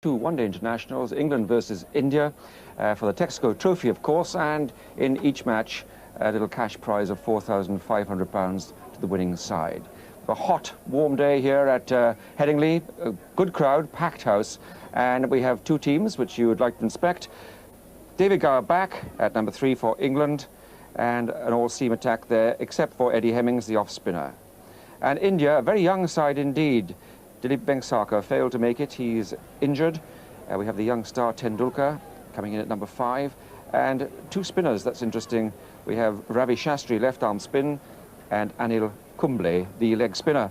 Two one-day internationals, England versus India, for the Texaco Trophy, of course, and in each match, a little cash prize of £4,500 to the winning side. A hot, warm day here at Headingley, a good crowd, packed house, and we have two teams which you would like to inspect. David Gower back at number 3 for England, and an all-seam attack there, except for Eddie Hemmings, the off-spinner. And India, a very young side indeed. Dilip Vengsarkar failed to make it. He's injured. We have the young star Tendulkar coming in at number 5. And two spinners, that's interesting. We have Ravi Shastri, left-arm spin, and Anil Kumble, the leg spinner.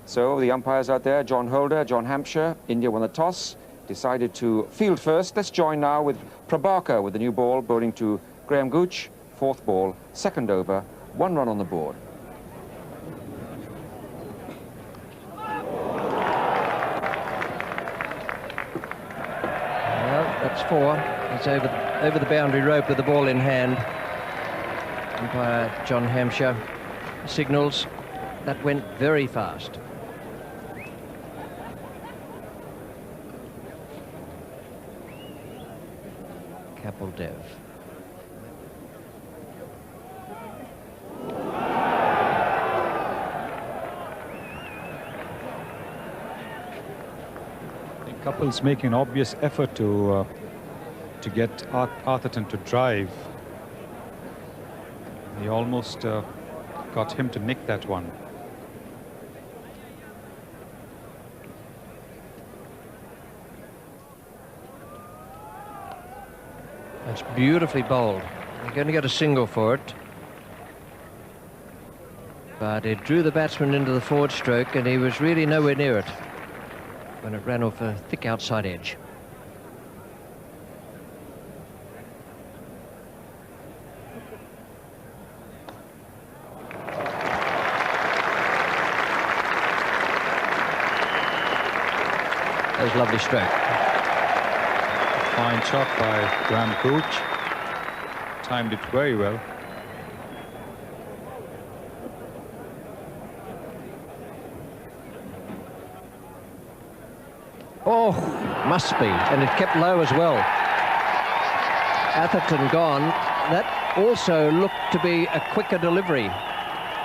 So the umpires out there, John Holder, John Hampshire. India won the toss, decided to field first. Let's join now with Prabhakar with the new ball, bowling to Graham Gooch. Fourth ball, second over, 1 run on the board. That's 4. He's over the boundary rope with the ball in hand. Umpire John Hampshire signals that went very fast. Kapil Dev. Kapil's making an obvious effort to get Atherton to drive. He almost got him to nick that one. That's beautifully bowled. You're going to get a single for it. But it drew the batsman into the forward stroke, and he was really nowhere near it when it ran off a thick outside edge. That was a lovely stroke. Fine shot by Graham Gooch. Timed it very well. Oh, must be, and it kept low as well. Atherton gone. That also looked to be a quicker delivery.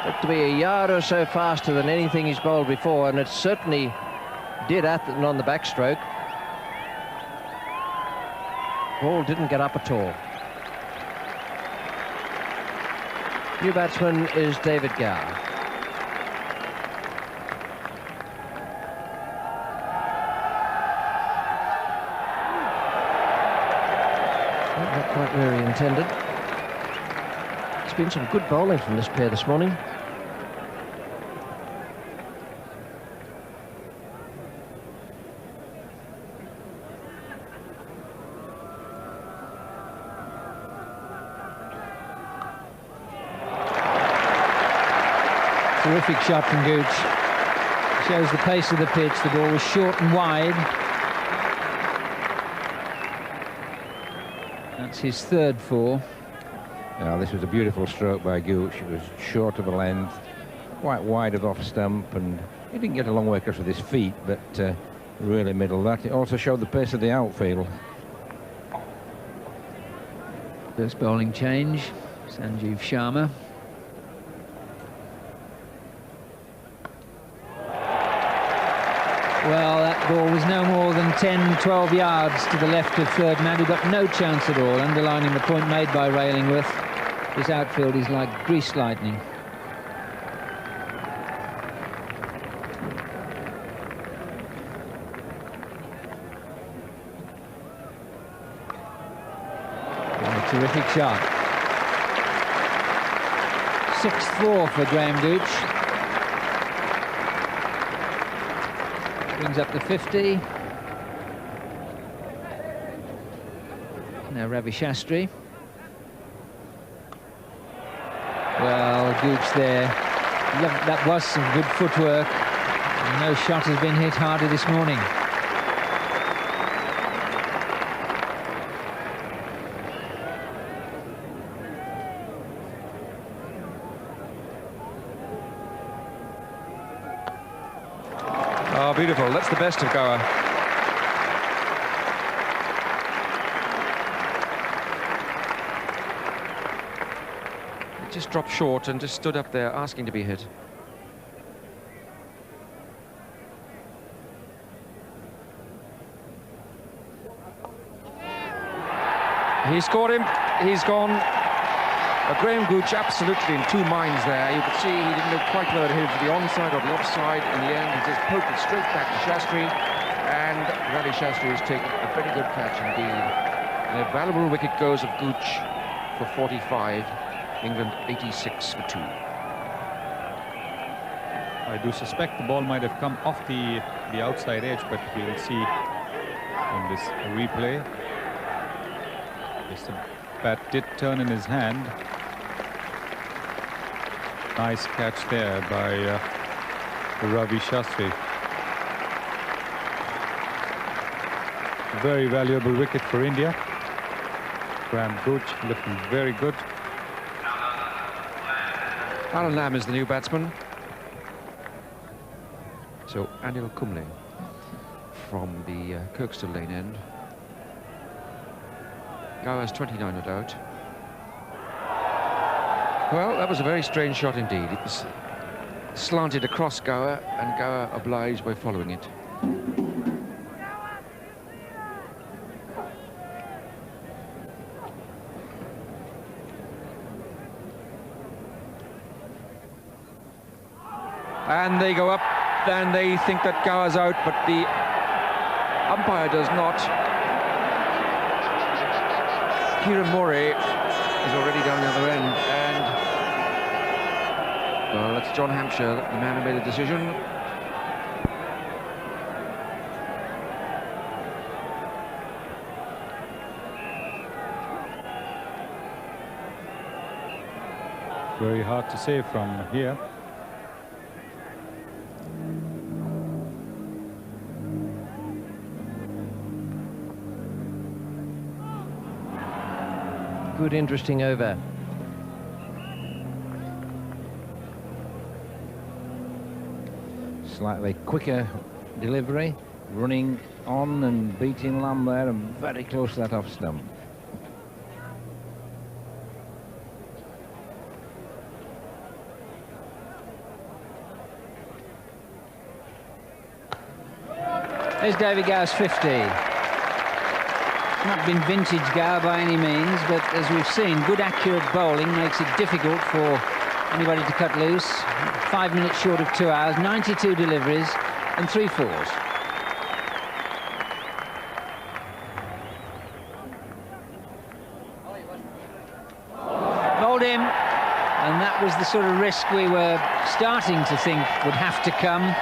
Looked to be a yard or so faster than anything he's bowled before, and it certainly did Atherton on the backstroke. Ball didn't get up at all. New batsman is David Gower. Not quite where he intended. There's been some good bowling from this pair this morning. Terrific shot from Gooch. Shows the pace of the pitch. The ball was short and wide. That's his third 4. Now, this was a beautiful stroke by Gooch. It was short of a length, quite wide of off stump, and he didn't get a long way across with his feet, but really middle that. It also showed the pace of the outfield. First bowling change, Sanjeev Sharma. Well, that ball was no more than 10, 12 yards to the left of third man. He got no chance at all, underlining the point made by Railingworth. His outfield is like greased lightning. Oh, terrific shot. 6-4 for Graham Gooch. Brings up the 50. Now Ravi Shastri. Well, Gooch there. That was some good footwork. No shot has been hit harder this morning. Oh, beautiful. That's the best of Gower. just dropped short and just stood up there asking to be hit. He scored him. He's gone. Graham Gooch absolutely in two minds there. You could see he didn't know quite whether he was the onside or the offside. In the end, he just poked it straight back to Shastri, and Ravi Shastri has taken a very good catch indeed. And a valuable wicket goes of Gooch for 45. England 86 for 2. I do suspect the ball might have come off the outside edge, but we will see in this replay. Yes, the bat did turn in his hand. Nice catch there by Ravi Shastri. Very valuable wicket for India. Graham Gooch looking very good. Alan Lamb is the new batsman. So Anil Kumble from the Kirkstall lane end. Gower's 29 not out. Well, that was a very strange shot indeed. It was slanted across Gower, and Gower obliged by following it. And they go up, and they think that Gower's out, but the umpire does not. Kieran Morey is already down the other end, and well, that's John Hampshire, the man who made the decision. Very hard to say from here. Good, interesting over. Slightly quicker delivery, running on and beating Lamb there, and very close to that off stump. There's David Gower's 50. Not been vintage Gower by any means, but as we've seen, good accurate bowling makes it difficult for anybody to cut loose. 5 minutes short of 2 hours, 92 deliveries and 3 fours. Bowled him, and that was the sort of risk we were starting to think would have to come,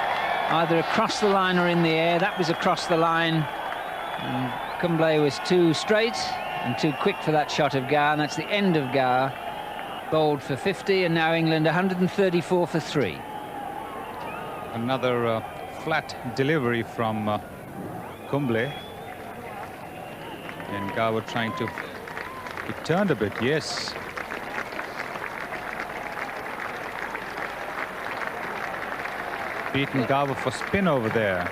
either across the line or in the air. That was across the line. And Kumble was too straight and too quick for that shot of Gower, and that's the end of Gower. Bowled for 50, and now England 134 for 3. Another flat delivery from Kumble. And Gower trying to... It turned a bit, yes. Beaten Gower for spin over there.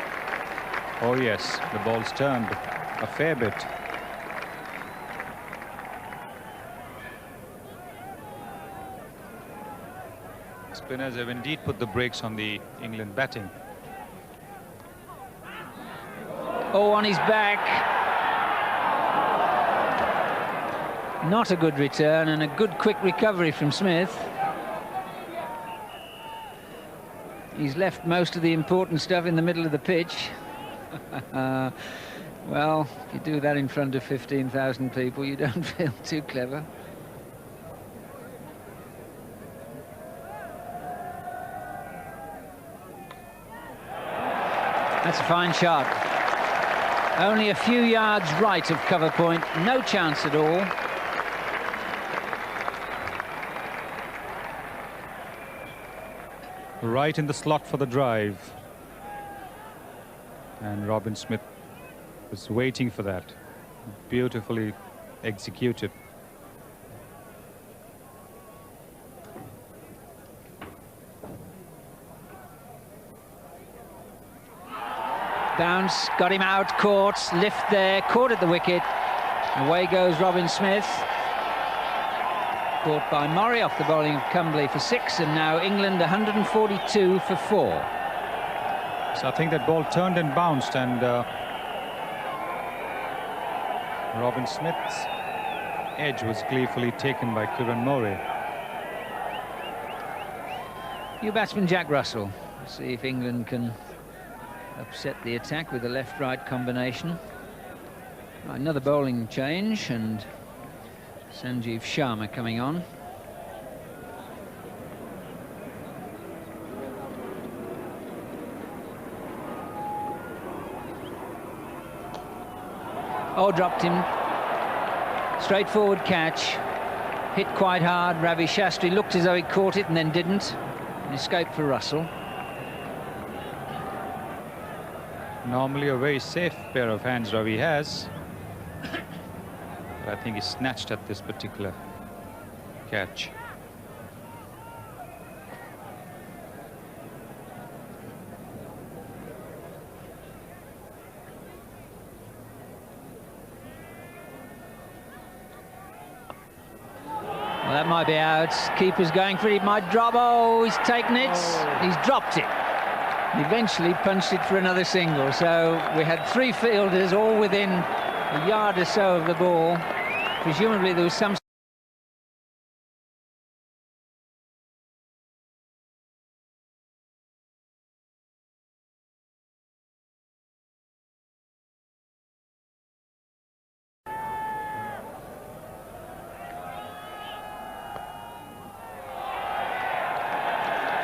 Oh yes, the ball's turned a fair bit. Spinners have indeed put the brakes on the England batting. Oh, on his back. Not a good return, and a good quick recovery from Smith. He's left most of the important stuff in the middle of the pitch. Well, if you do that in front of 15,000 people, you don't feel too clever. That's a fine shot. Only a few yards right of cover point, no chance at all. Right in the slot for the drive. And Robin Smith was waiting for that. Beautifully executed. Bounce, got him out, caught, lift there, caught at the wicket. Away goes Robin Smith. caught by Murray off the bowling of Kumble for 6, and now England 142 for 4. So I think that ball turned and bounced, and Robin Smith's edge was gleefully taken by Kieran Murray. New batsman Jack Russell. Let's see if England can upset the attack with a left-right combination. Right, another bowling change, and Sanjeev Sharma coming on. Oh, dropped him. Straightforward catch. Hit quite hard. Ravi Shastri looked as though he caught it and then didn't. An escape for Russell. Normally a very safe pair of hands Ravi has. But I think he snatched at this particular catch. Well, that might be out. Keeper's going for it. He might drop. Oh, he's taken it. Oh. He's dropped it. Eventually punched it for another single. So we had 3 fielders all within a yard or so of the ball. Presumably there was some...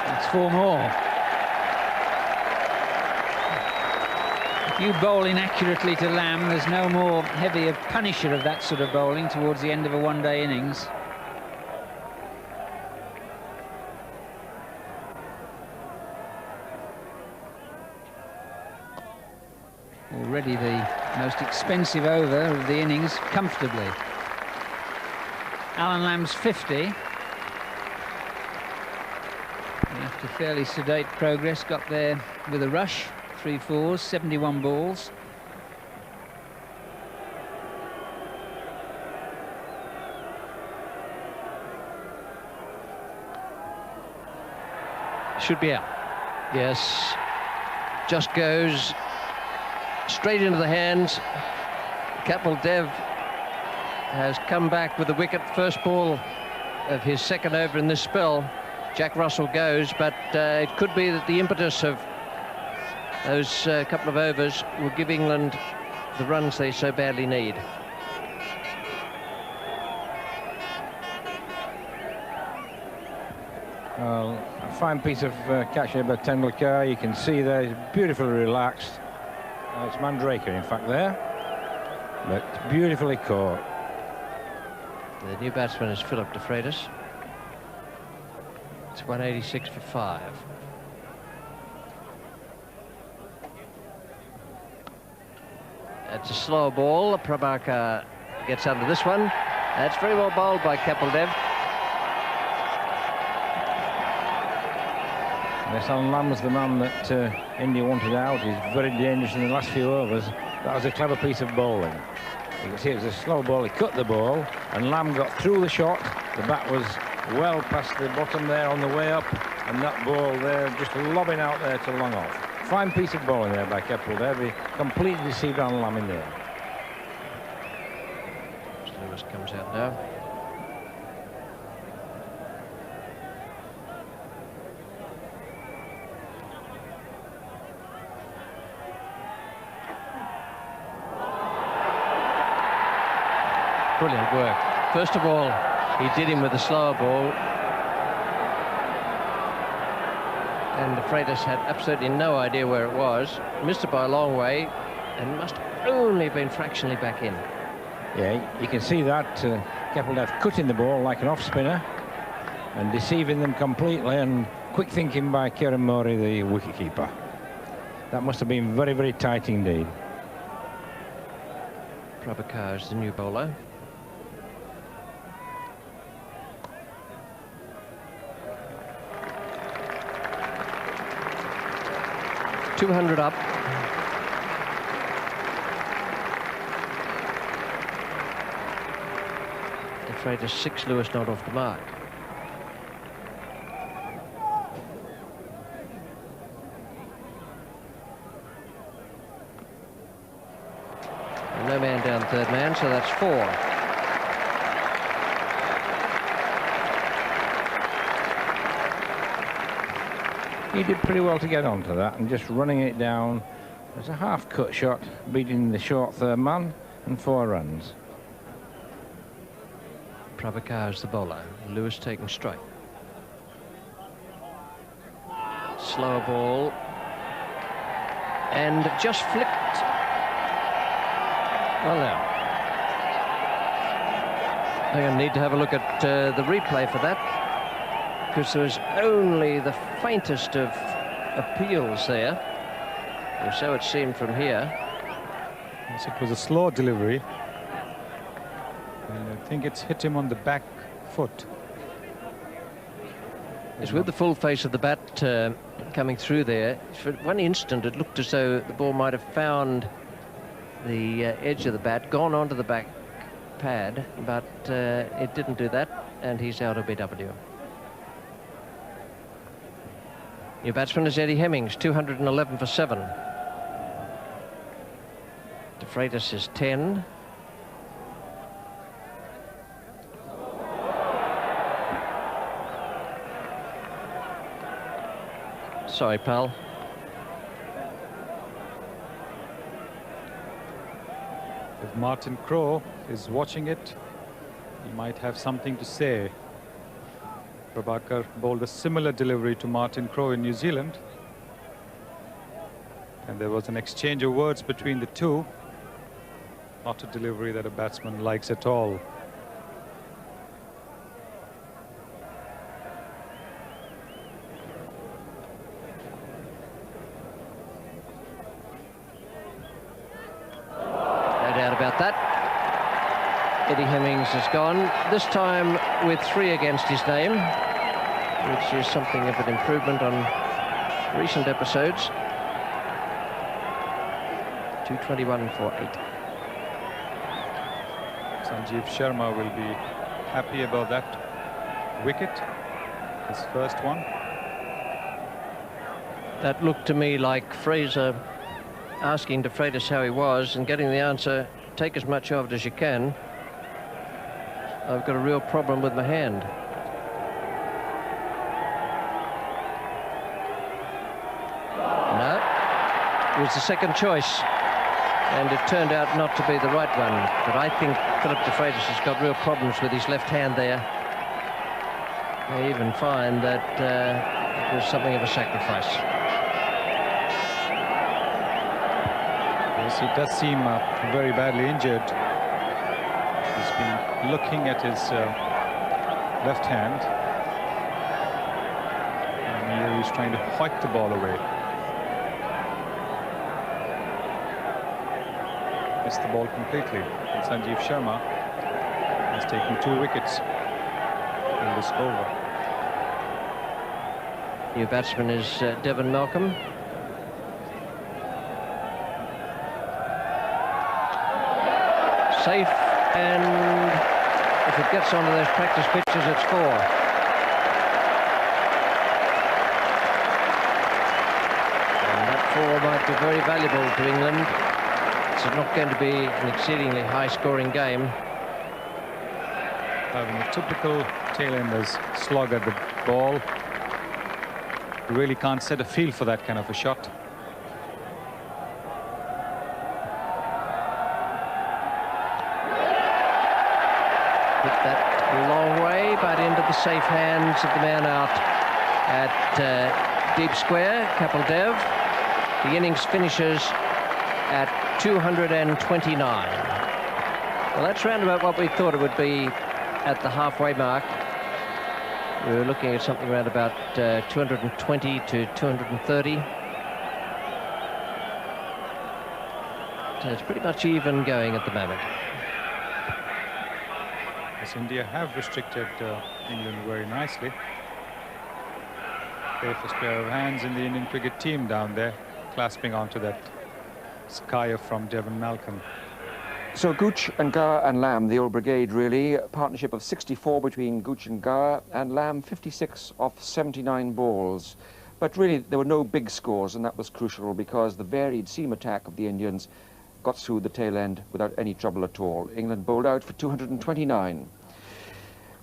It's 4 more. You bowl inaccurately to Lamb, there's no more heavier punisher of that sort of bowling towards the end of a one-day innings. Already the most expensive over of the innings, comfortably. Alan Lamb's 50. After fairly sedate progress, got there with a rush. 3 fours, 71 balls. Should be out. Yes. Just goes straight into the hands. Kapil Dev has come back with the wicket. First ball of his second over in this spell. Jack Russell goes, but it could be that the impetus of those couple of overs will give England the runs they so badly need. Well, a fine piece of catching by Tendulkar. You can see there he's beautifully relaxed. It's Mandraker, in fact, there, but beautifully caught. The new batsman is Philip de Freitas. It's 186 for 5. It's a slower ball. Prabhakar gets under this one. That's very well bowled by Kapil Dev. Yes, Alan Lamb was the man that India wanted out. He's very dangerous in the last few overs. That was a clever piece of bowling. You can see it was a slow ball. He cut the ball, and Lamb got through the shot. The bat was well past the bottom there on the way up, and that ball there just lobbing out there to long off. Fine piece of bowling there by Kapil Dev. He completely deceived Alan Lamb in there. Lewis comes out now. Brilliant work. First of all, he did him with a slower ball. And de Freitas had absolutely no idea where it was. Missed it by a long way and must only have been fractionally back in. Yeah, you can see that Kapil Dev cutting the ball like an off-spinner and deceiving them completely, and quick thinking by Kieran Murray, the wicketkeeper. That must have been very, very tight indeed. Prabhakar is the new bowler. .200 up. De Freitas 6, Lewis not off the mark. And no man down third man, so that's 4. He did pretty well to get onto that, and just running it down as a half-cut shot, beating the short third man, and 4 runs. Pravakar is the bowler. Lewis taking strike. Slower ball. And just flipped. Well, now. I'm going to need to have a look at the replay for that, because there was only the faintest of appeals there, or so it seemed from here. Yes, it was a slow delivery. And I think it's hit him on the back foot. It's with the full face of the bat coming through there. For one instant, it looked as though the ball might have found the edge of the bat, gone onto the back pad, but it didn't do that, and he's out of BW. Your batsman is Eddie Hemmings, 211 for 7. De Freitas is 10. Sorry, pal. If Martin Crowe is watching it, he might have something to say. Prabhakar bowled a similar delivery to Martin Crowe in New Zealand, and there was an exchange of words between the two. Not a delivery that a batsman likes at all. No doubt about that. Eddie Hemmings has gone, this time with 3 against his name, which is something of an improvement on recent episodes. 221 for 8. Sanjeev Sharma will be happy about that wicket, his first one. That looked to me like Fraser asking De Freitas how he was and getting the answer, take as much of it as you can. I've got a real problem with my hand. No, it was the second choice, and it turned out not to be the right one. But I think Philip De Freitas has got real problems with his left hand there. I even find that it was something of a sacrifice. Yes, he does seem very badly injured. He's been looking at his left hand, and here he's trying to hoik the ball away. Missed the ball completely. And Sanjeev Sharma has taken 2 wickets in this over. New batsman is Devon Malcolm. Safe, and if it gets onto those practice pitches, it's 4. And that 4 might be very valuable to England. It's not going to be an exceedingly high-scoring game. Having a typical tail-enders slog at the ball. You really can't set a field for that kind of a shot. Hit that a long way, but into the safe hands of the man out at deep square, Kapil Dev. The innings finishes at 229. Well, that's round about what we thought it would be at the halfway mark. We were looking at something around about 220 to 230. So it's pretty much even going at the moment. Yes, India have restricted England very nicely. Safest pair of hands in the Indian cricket team down there, clasping onto that skyer from Devon Malcolm. So Gooch and Gower and Lamb, the old brigade really, a partnership of 64 between Gooch and Gower, and Lamb 56 off 79 balls. But really there were no big scores, and that was crucial because the varied seam attack of the Indians got through the tail end without any trouble at all. England bowled out for 229.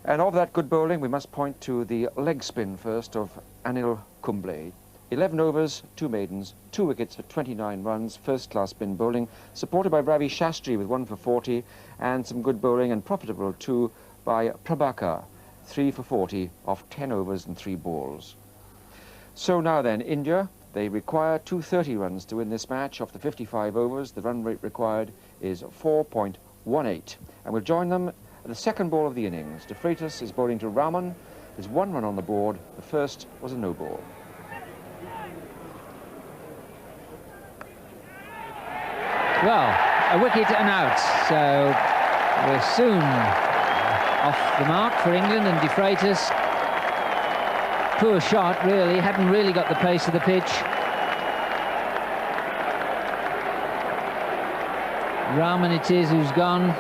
And of that good bowling, we must point to the leg spin first of Anil Kumble. 11 overs, 2 maidens, 2 wickets for 29 runs, first-class spin bowling, supported by Ravi Shastri with 1 for 40, and some good bowling and profitable too by Prabhakar, 3 for 40 off 10 overs and 3 balls. So now then, India, they require 230 runs to win this match. Off the 55 overs, the run rate required is 4.18. And we'll join them at the second ball of the innings. De Freitas is bowling to Rahman. There's 1 run on the board. The first was a no ball. Well, a wicket and out, so we're soon off the mark for England, and De Freitas, poor shot really, hadn't really got the pace of the pitch. Rahman it is who's gone,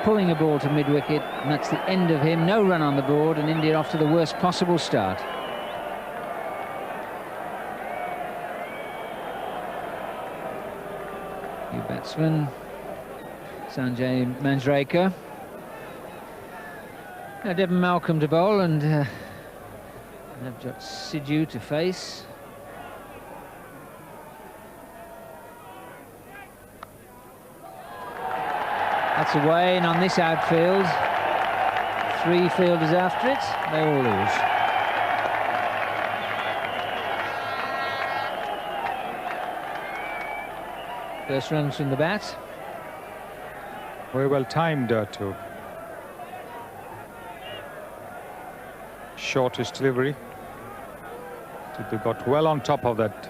pulling a ball to mid-wicket, and that's the end of him. No run on the board, and India off to the worst possible start. New batsman, Sanjay Manjrekar. Now Devon Malcolm to bowl, and Navjot Sidhu to face. That's away, and on this outfield, 3 fielders after it, they all lose. First runs from the bat. Very well timed too. Shortish delivery. They got well on top of that.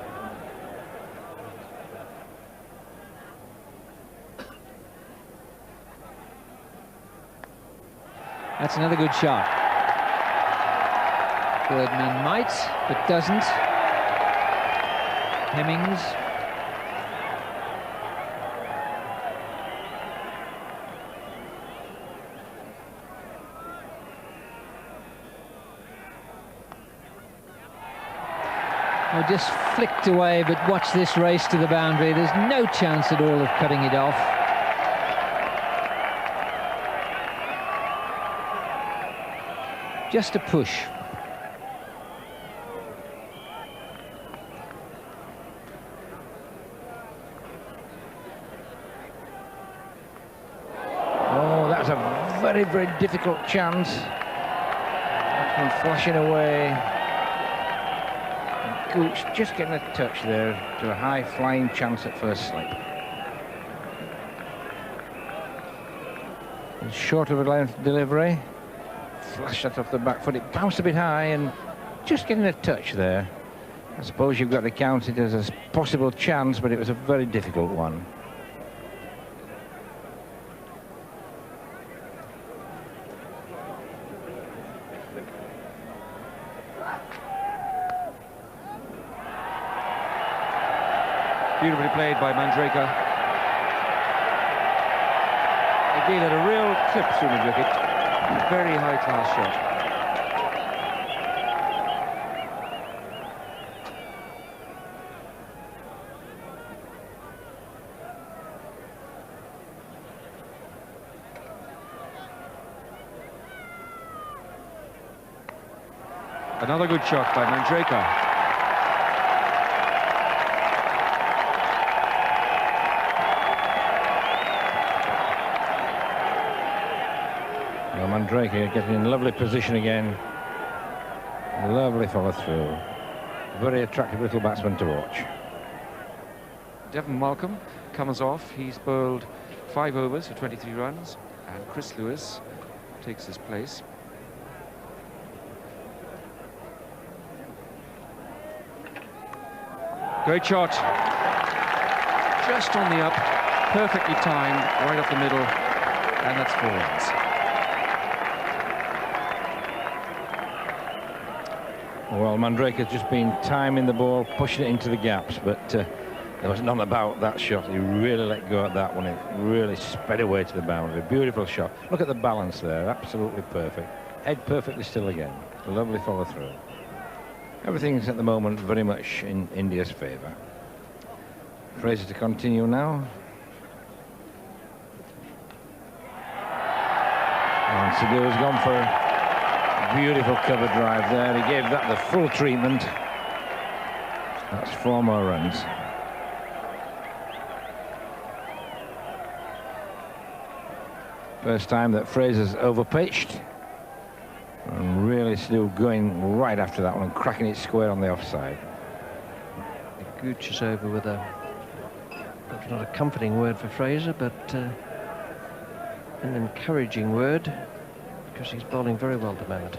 That's another good shot. Third man might, but doesn't. Hemmings. Oh, just flicked away, but watch this race to the boundary. There's no chance at all of cutting it off. Just a push. Oh, that's a very, very difficult chance. From flashing away. Gooch just getting a touch there to a high flying chance at first slip. It's short of a length delivery. Flashed that off the back foot. It bounced a bit high and just getting a touch there. I suppose you've got to count it as a possible chance, but it was a very difficult one. Beautifully played by Manjrekar. Again, had a real clip through mid-wicket. Very high-class shot. Another good shot by Manjrekar. Manjrekar getting in lovely position again. Lovely follow through. Very attractive little batsman to watch. Devon Malcolm comes off. He's bowled 5 overs for 23 runs, and Chris Lewis takes his place. Great shot. Just on the up, perfectly timed, right up the middle, and that's 4 runs. Well, Manjrekar's just been timing the ball, pushing it into the gaps, but There was none about that shot. He really let go at that one. It really sped away to the boundary. Beautiful shot. Look at the balance there. Absolutely perfect. Head perfectly still again. Lovely follow through. Everything's at the moment very much in India's favour. Fraser to continue now. And Sidhu has gone for a beautiful cover drive there. He gave that the full treatment. That's 4 more runs. First time that Fraser's overpitched. And really still going right after that one and cracking it square on the offside. Gooch is over with that's not a comforting word for Fraser, but an encouraging word, because he's bowling very well at the moment.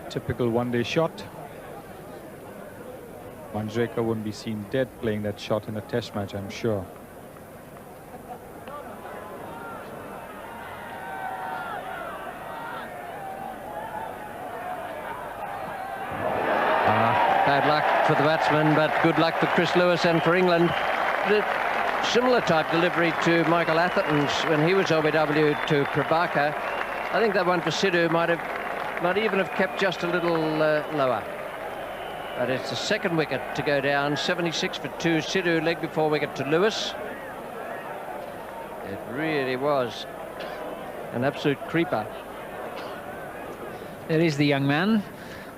Typical one-day shot. Manjrekar wouldn't be seen dead playing that shot in a test match, I'm sure. Bad luck for the batsman, but good luck for Chris Lewis and for England. The similar type delivery to Michael Atherton's when he was OBW to Prabhakar. I think that one for Sidhu might even have kept just a little lower. But it's the second wicket to go down. 76 for 2. Sidhu leg before wicket to Lewis. It really was an absolute creeper. There is the young man,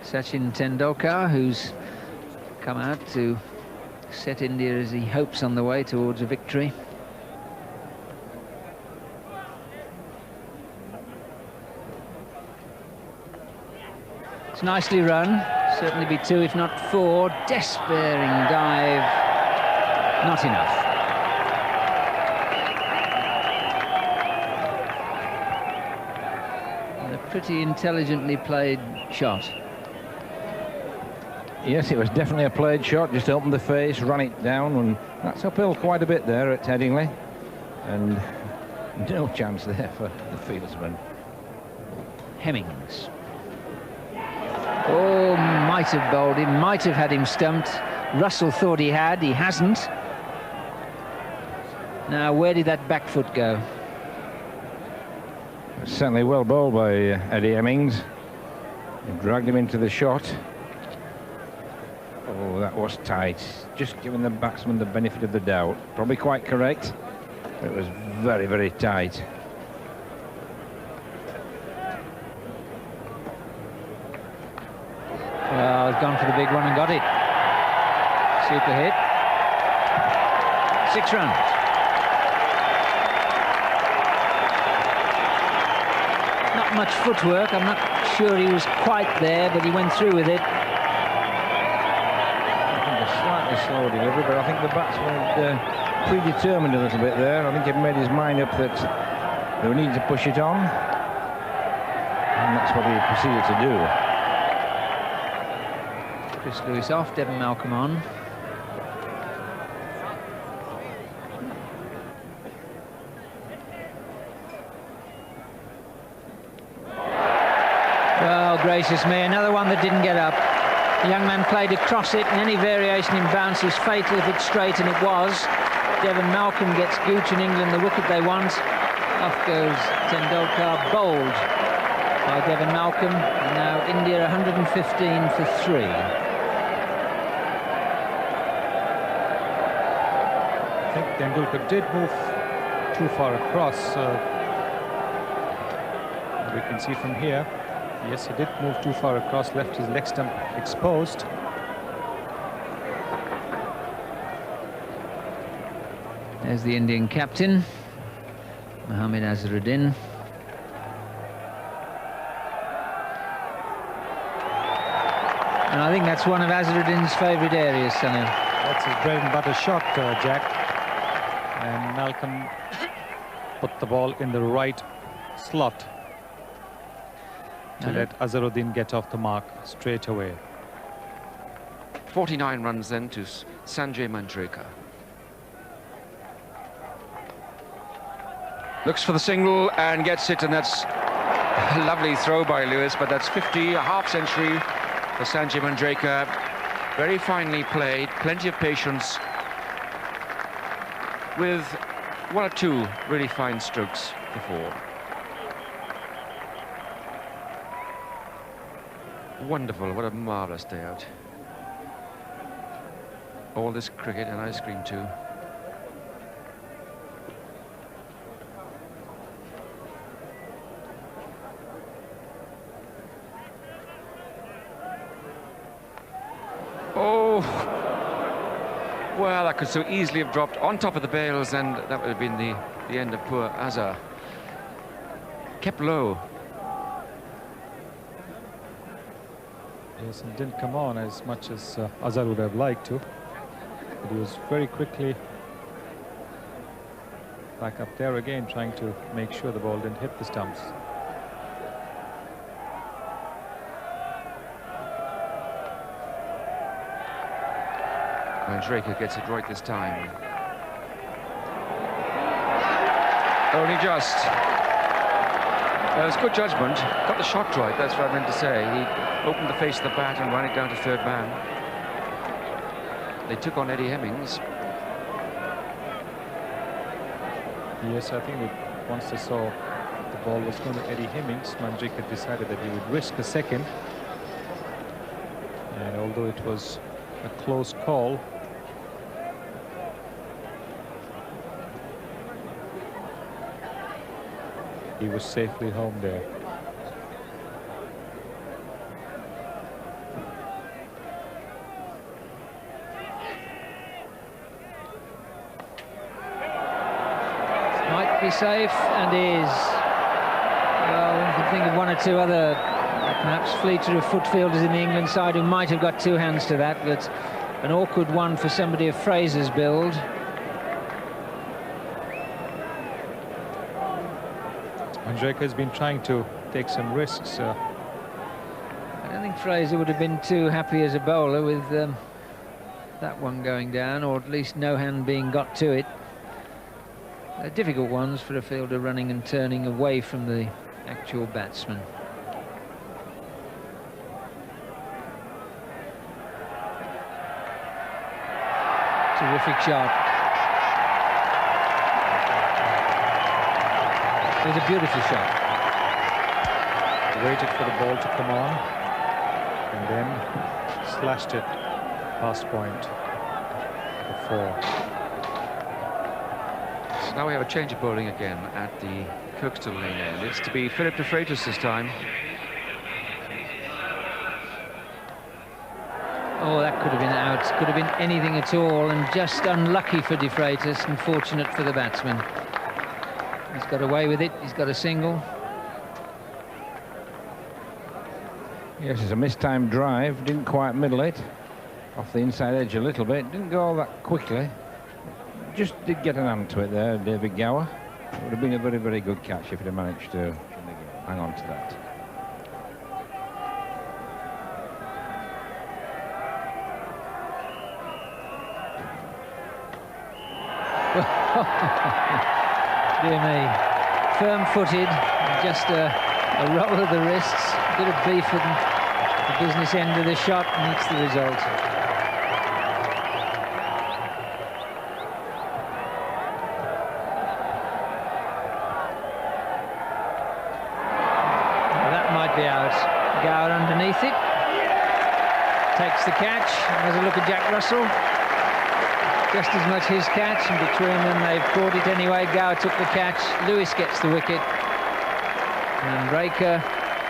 Sachin Tendulkar, who's come out to set India as he hopes on the way towards a victory. It's nicely run. Certainly be 2, if not 4. Despairing dive. Not enough. And a pretty intelligently played shot. Yes, it was definitely a played shot. Just opened the face, ran it down, and that's uphill quite a bit there at Headingley. And no chance there for the fieldsman. Hemmings. Oh, might have bowled him, might have had him stumped. Russell thought he had, he hasn't. Now, where did that back foot go? Certainly well bowled by Eddie Hemmings. He dragged him into the shot. Oh, that was tight. Just giving the batsman the benefit of the doubt. Probably quite correct. It was very, very tight. Well, he's gone for the big one and got it. Super hit. 6 runs. Not much footwork. I'm not sure he was quite there, but he went through with it. I think a slightly slower delivery, but I think the batsman had predetermined a little bit there. I think he'd made his mind up that they would need to push it on. And that's what he proceeded to do. Chris Lewis off, Devon Malcolm on. Oh, gracious me, another one that didn't get up. The young man played across it, and any variation in bounce is fatal if it's straight, and it was. Devon Malcolm gets Gooch and England the wicket they want. Off goes Tendulkar, bowled by Devon Malcolm, and now India 115 for 3. I think Tendulkar did move too far across. We can see from here. Yes, he did move too far across, left his leg stump exposed. There's the Indian captain, Mohammad Azharuddin. And I think that's one of Azharuddin's favourite areas, Sunil. That's his bread and butter shot, Jack. And Malcolm put the ball in the right slot to let Azharuddin get off the mark straight away. 49 runs then to Sanjay Manjrekar. Looks for the single and gets it, and that's a lovely throw by Lewis, but that's 50, a half century for Sanjay Manjrekar. Very finely played, plenty of patience, with one or two really fine strokes before. Wonderful, what a marvellous day out. All this cricket and ice cream too. Oh, well, that could so easily have dropped on top of the bails, and that would have been the end of poor Azhar. Kept low. Yes, and didn't come on as much as Azhar would have liked to. But he was very quickly back up there again, trying to make sure the ball didn't hit the stumps. Manjrekar gets it right this time. Only just. It was good judgment. Got the shot right, that's what I meant to say. He opened the face of the bat and ran it down to third man. They took on Eddie Hemmings. Yes, I think that once they saw the ball was going to Eddie Hemmings, Manjrekar decided that he would risk a second. And although it was a close call, he was safely home there. Might be safe, and is. Well, you can think of one or two other perhaps fleeter of foot fielders in the England side who might have got two hands to that, but an awkward one for somebody of Fraser's build. Manjrekar has been trying to take some risks. I don't think Fraser would have been too happy as a bowler with that one going down, or at least no hand being got to it. They're difficult ones for a fielder running and turning away from the actual batsman. Terrific shot. It was a beautiful shot. Waited for the ball to come on and then slashed it past point for 4. So now we have a change of bowling again at the Kirkstall lane end. It's to be Philip de Freitas this time. Oh, that could have been out. Could have been anything at all, and just unlucky for de Freitas and fortunate for the batsman. He's got away with it. He's got a single. Yes, it's a mistimed drive. Didn't quite middle it. Off the inside edge a little bit. Didn't go all that quickly. Just did get an hand to it there, David Gower. It would have been a very, very good catch if he'd have managed to hang on to that. Dear me. Firm-footed, just a roll of the wrists, a bit of beef with the business end of the shot, and that's the result. Be out. Gower underneath it, takes the catch, has a look at Jack Russell, just as much his catch, and between them they've caught it anyway. Gower took the catch, Lewis gets the wicket, and Manjrekar,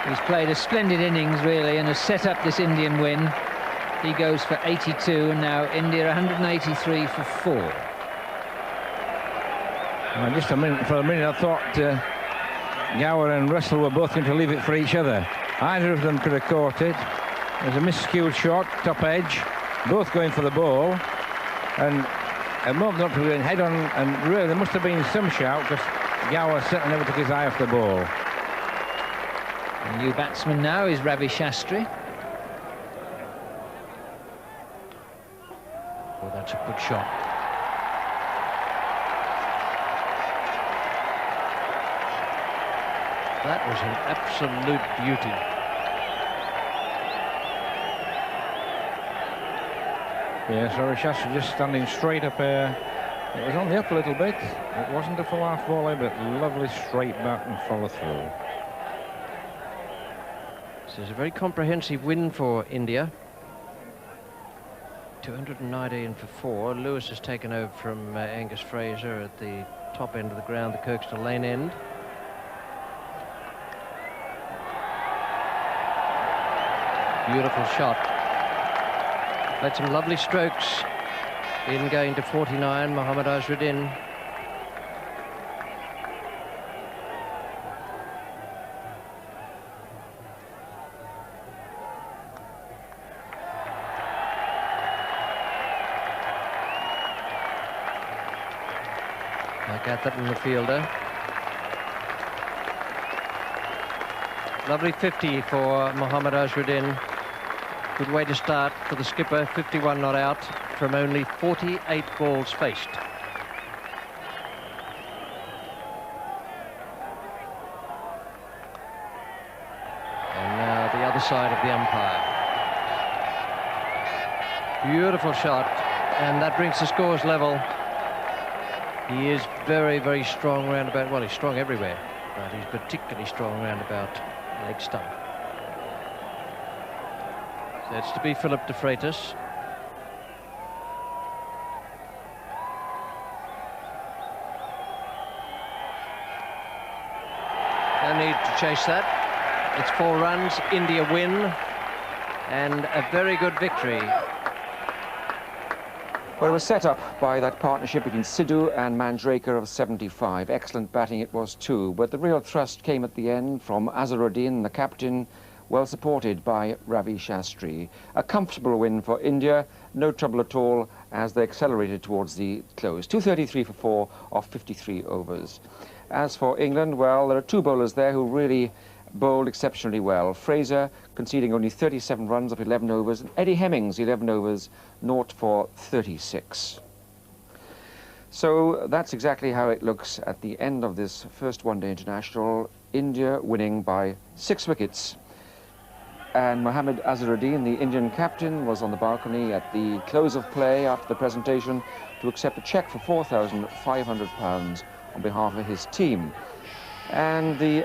who's played a splendid innings really and has set up this Indian win, he goes for 82, and now India 183 for 4. Well, just for a minute I thought Gower and Russell were both going to leave it for each other. Either of them could have caught it. There's a miscued shot, top edge, both going for the ball, and a moment up to going head on, and really there must have been some shout, because Gower certainly never took his eye off the ball. The new batsman now is Ravi Shastri. Oh, that's a good shot. That was an absolute beauty. Yeah, sorry, Shastri just standing straight up here. It was on the up a little bit. It wasn't a full half volley, but lovely straight back and follow through. This is a very comprehensive win for India. 219 for 4. Lewis has taken over from Angus Fraser at the top end of the ground, the Kirkstall Lane end. Beautiful shot. Played some lovely strokes in going to 49, Mohammad Azharuddin. Back at that in the fielder. Lovely 50 for Mohammad Azharuddin. Good way to start for the skipper, 51 not out from only 48 balls faced. And now the other side of the umpire. Beautiful shot, and that brings the scores level. He is very, very strong round about, well, he's strong everywhere, but he's particularly strong round about leg stump. So it's to be Philip de Freitas. No need to chase that. It's 4 runs, India win, and a very good victory. Well, it was set up by that partnership between Sidhu and Manjrekar of 75. Excellent batting it was too, but the real thrust came at the end from Azharuddin, the captain, well supported by Ravi Shastri. A comfortable win for India, no trouble at all as they accelerated towards the close. 233 for 4 off 53 overs. As for England, well, there are 2 bowlers there who really bowled exceptionally well. Fraser conceding only 37 runs of 11 overs, and Eddie Hemmings 11 overs, 0 for 36. So that's exactly how it looks at the end of this first one-day international. India winning by 6 wickets. And Mohammad Azharuddin, the Indian captain, was on the balcony at the close of play after the presentation to accept a cheque for £4,500 on behalf of his team. And the